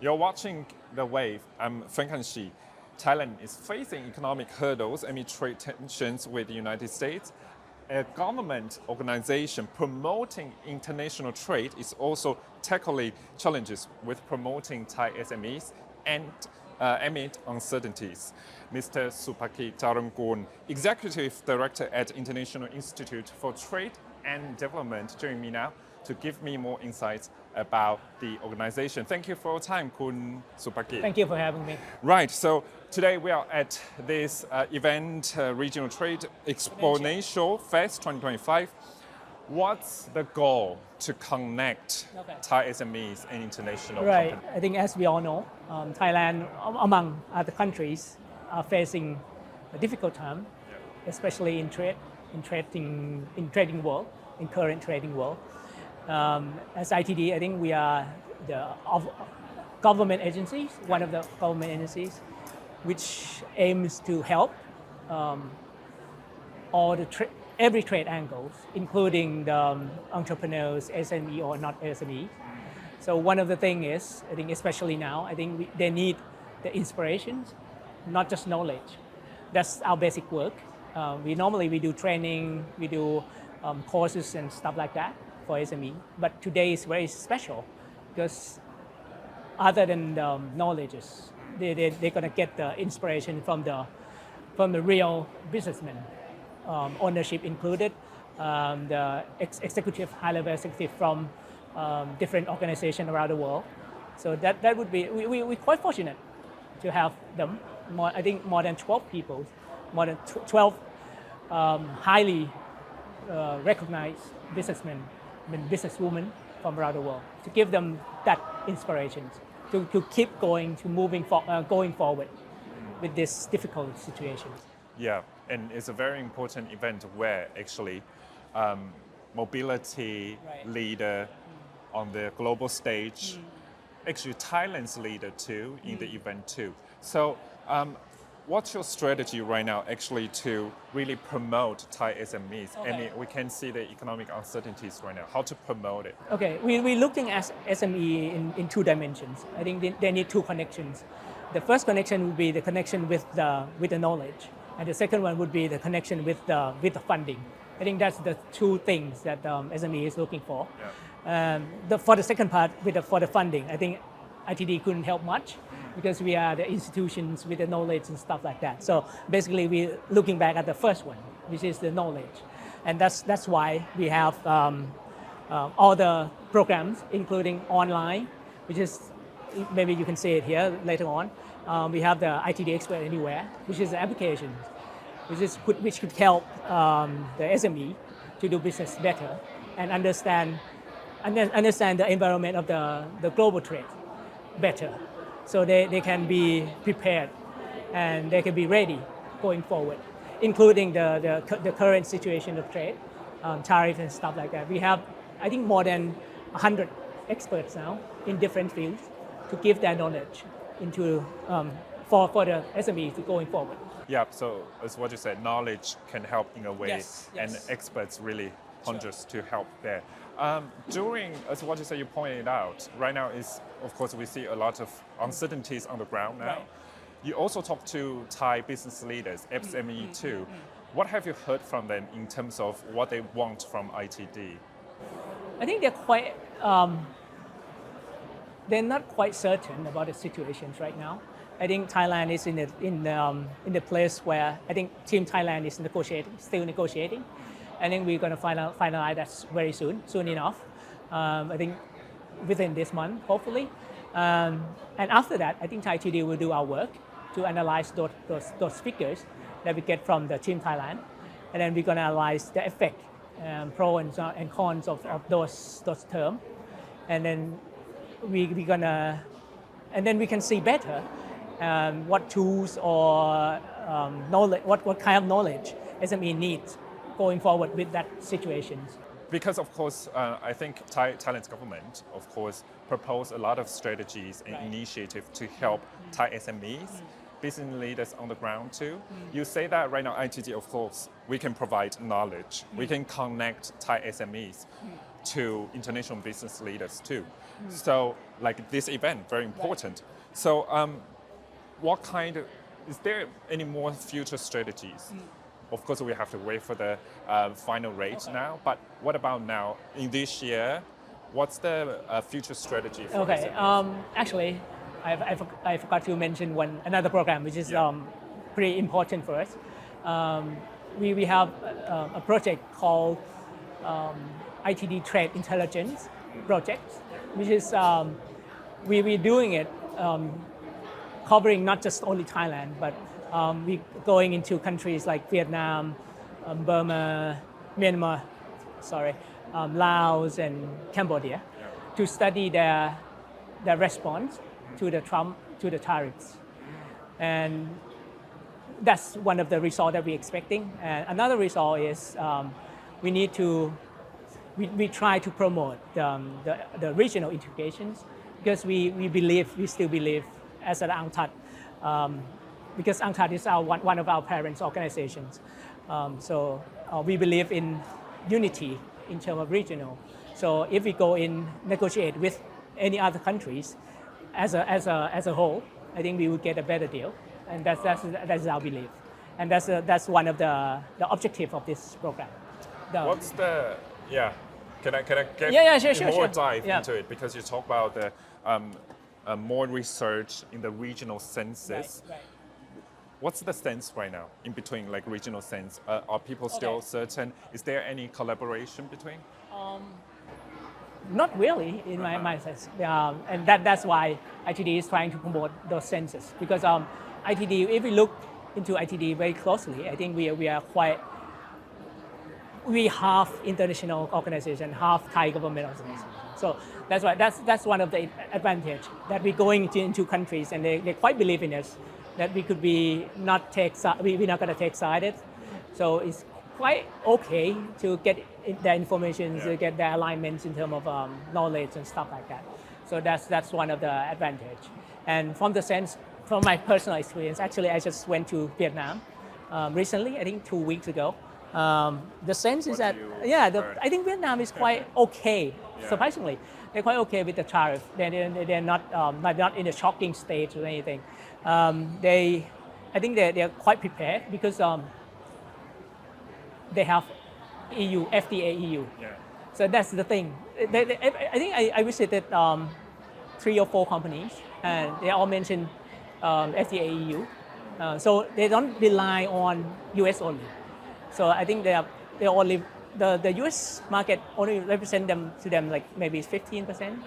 You're watching The Wave. I'm Franc Han Shih. Thailand is facing economic hurdles amid trade tensions with the United States. A government organization promoting international trade is also tackling challenges with promoting Thai SMEs and amid uncertainties. Mr. Suphakit Chareonkul, Executive Director at International Institute for Trade and Development, joining me now to give me more insights about the organization. Thank you for your time, Kun Suphakit. Thank you for having me. Right, so today we are at this event, Regional Trade Exponential Fest 2025. What's the goal to connect Thai SMEs and international companies? I think as we all know, Thailand, among other countries, are facing a difficult time, especially in trading world, in current trading world. As ITD, I think we are the government agencies, one of the government agencies, which aims to help every trade angles, including the entrepreneurs, SME or not SME. So one of the things is, I think especially now, I think they need the inspirations, not just knowledge. That's our basic work. We do training, we do courses and stuff like that for SME. But today is very special because other than the knowledges, they're going to get the inspiration from the real businessmen, ownership included, the executive, high-level executive from different organizations around the world. So that would be, we're quite fortunate to have them. I think more than 12 people, more than 12 highly recognized businessmen and businesswomen from around the world to give them that inspiration to keep going forward with this difficult situation. Yeah, and it's a very important event where actually mobility leader on the global stage, actually Thailand's leader too in the event too. So what's your strategy right now actually to really promote Thai SMEs? I mean, we can see the economic uncertainties right now. How to promote it? Okay, we're looking at SME in two dimensions. I think they need two connections. The first connection would be the connection with the knowledge, and the second one would be the connection with the funding. I think that's the two things that SME is looking for. Yeah. For the second part, for the funding, I think ITD couldn't help much because we are the institutions with the knowledge and stuff like that. So basically, we're looking back at the first one, which is the knowledge, and that's why we have all the programs, including online, which is maybe you can see it here later on. We have the ITD Expert Anywhere, which is an application, which could help the SME to do business better and understand the environment of the global trade better, so they can be prepared and they can be ready going forward, including the current situation of trade, tariff and stuff like that. We have, I think, more than 100 experts now in different fields to give their knowledge into for the SMEs to going forward. Yeah, so as what you said, knowledge can help in a way, yes. And experts really hundreds to help there. As what you said, you pointed out, right now is, of course, we see a lot of uncertainties on the ground now. Right. You also talk to Thai business leaders, SME too. What have you heard from them in terms of what they want from ITD? I think they're quite, they're not quite certain about the situations right now. I think Thailand is in the place where I think Team Thailand is still negotiating. I think we're going to finalize that very soon enough. I think within this month, hopefully. And after that, I think Thai TD will do our work to analyze those figures that we get from the Team Thailand, and then we're going to analyze the effect, pros and cons of those terms, and then we can see better what tools or knowledge, what kind of knowledge SME needs going forward with that situations. Because of course, I think Thailand's government, of course, proposed a lot of strategies and initiatives to help Thai SMEs, business leaders on the ground too. You say that right now, ITD, of course, we can provide knowledge. We can connect Thai SMEs to international business leaders too. So like this event, very important. So is there any more future strategies? Of course, we have to wait for the final rate now, but what about now? In this year, what's the future strategy for SMEs? Actually, I forgot to mention another program which is pretty important for us. We have a project called ITD Trade Intelligence Project, which is we're doing it covering not just only Thailand, but we're going into countries like Vietnam, Burma, Myanmar, Laos, and Cambodia to study their response to the tariffs. And that's one of the results that we're expecting. And another result is we try to promote the regional integrations because we still believe as an UNCTAD, because UNCTAD is one of our parent organizations. So we believe in unity in terms of regional. So if we go in negotiate with any other countries as a whole, I think we will get a better deal, and that's our belief, and that's one of the objective of this program. What's the Can I get more dive into it, because you talk about the more research in the regional senses. Right. What's the sense right now in between, like regional sense? Are people still certain? Is there any collaboration between? Not really, in my sense, and that's why ITD is trying to promote those senses. Because ITD, if we look into ITD very closely, I think we half international organization, half Thai government organization. So that's why that's one of the advantage that we're going into countries, and they quite believe in us, that we could be we're not going to take sided. So it's quite okay to get their information, to get their alignments in terms of knowledge and stuff like that. So that's one of the advantage. And from my personal experience, actually I just went to Vietnam recently, I think 2 weeks ago. The sense is that I think Vietnam is quite okay. Surprisingly, they're quite okay with the tariff. They're not in a shocking stage or anything. I think they're quite prepared because they have FDA EU. So that's the thing. I think I visited 3 or 4 companies, and they all mentioned FDA EU. So they don't rely on US only. So I think they only the US market only represent to them like maybe 15%.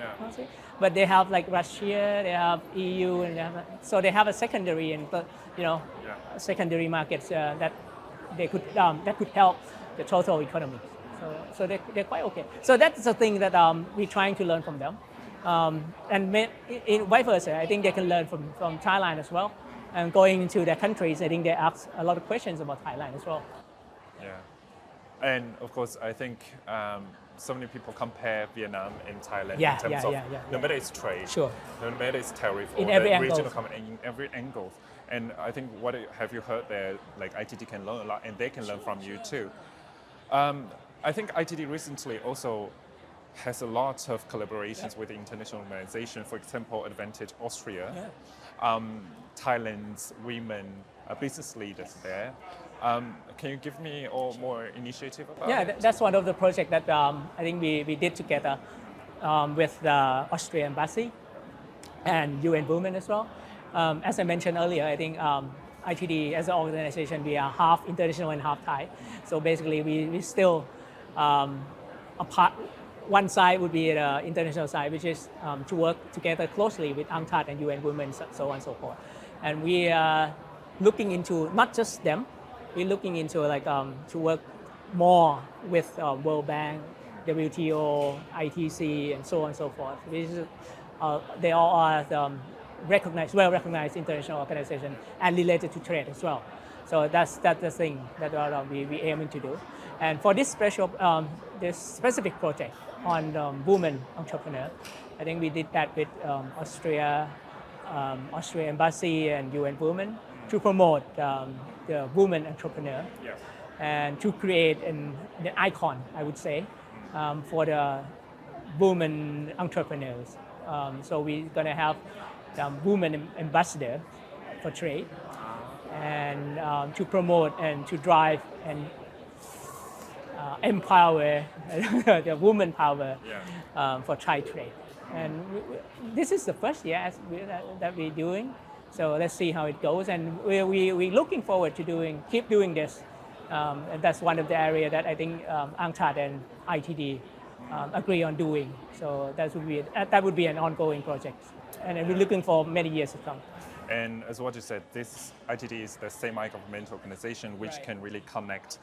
But they have like Russia, they have EU, and they have a secondary and secondary markets that that could help the total economy. So they're quite okay. So that's the thing that we're trying to learn from them, and in vice versa, I think they can learn from Thailand as well. And going into their countries, I think they ask a lot of questions about Thailand as well. And of course, I think so many people compare Vietnam and Thailand in terms of no matter it's trade, no matter it's tariff, or the regional company, in every angle. And I think what have you heard there, like ITD can learn a lot, and they can learn from you too. I think ITD recently also has a lot of collaborations with international organizations. For example, Advantage Austria, Thailand's women business leaders there. Can you give me more initiative about it? That's one of the projects that I think we did together with the Austrian Embassy and UN Women as well. As I mentioned earlier, I think ITD as an organization, we are half international and half Thai. So basically we still apart. One side would be the international side, which is to work together closely with UNCTAD and UN Women, so on and so forth. And we are looking into not just them, we're looking into to work more with World Bank, WTO, ITC, and so on and so forth. They all are well-recognized international organizations and related to trade as well. So that's the thing that we aiming to do. And for this specific project on women entrepreneur, I think we did that with Austrian Embassy and UN Women to promote the women entrepreneur and to create an icon, I would say, for the women entrepreneurs So we're going to have some women ambassador for trade and to promote and to drive and empower the woman power for Thai trade. And this is the first year that we're doing. So let's see how it goes. And we're looking forward to keep doing this. And that's one of the areas that I think UNCTAD and ITD agree on doing. So that would be an ongoing project. And we're looking for many years to come. And as what you said, this ITD is the semi-governmental organization which can really connect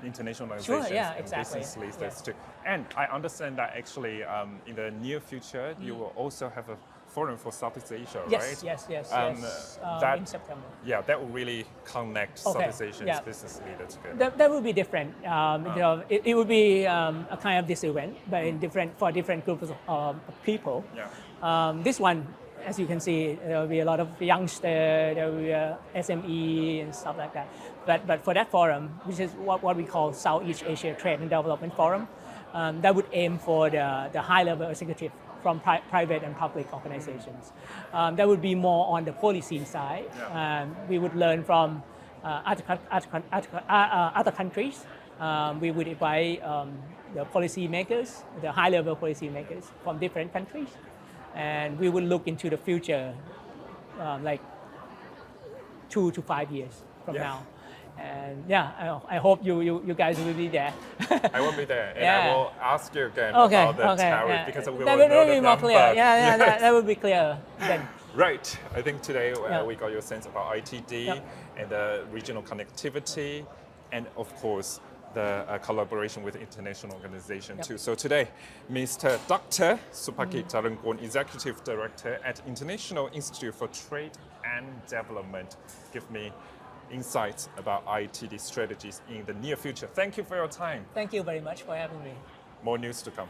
international organizations and business leaders too. And I understand that actually in the near future, you will also have a forum for Southeast Asia, right? Yes. In September. Yeah, that will really connect Southeast Asian business leaders together. That would be different. It would be a kind of this event, but for different groups of people. Yeah. This one, as you can see, there will be a lot of youngsters, there will be SME and stuff like that. But for that forum, which is what we call Southeast Asia Trade and Development Forum, that would aim for the high-level executive from private and public organizations. That would be more on the policy side. We would learn from other countries. We would invite the policy makers, the high-level policy makers from different countries. And we will look into the future, like 2 to 5 years from now. And I hope you guys will be there. I will be there, and I will ask you again about the tariff because we will know the be more clear. That will be clear then. Right. I think today we got your sense about ITD and the regional connectivity, and of course the collaboration with international organizations too. So today, Mr. Dr. Suphakit Chareonkul, Executive Director at International Institute for Trade and Development, give me insights about ITD strategies in the near future. Thank you for your time. Thank you very much for having me. More news to come.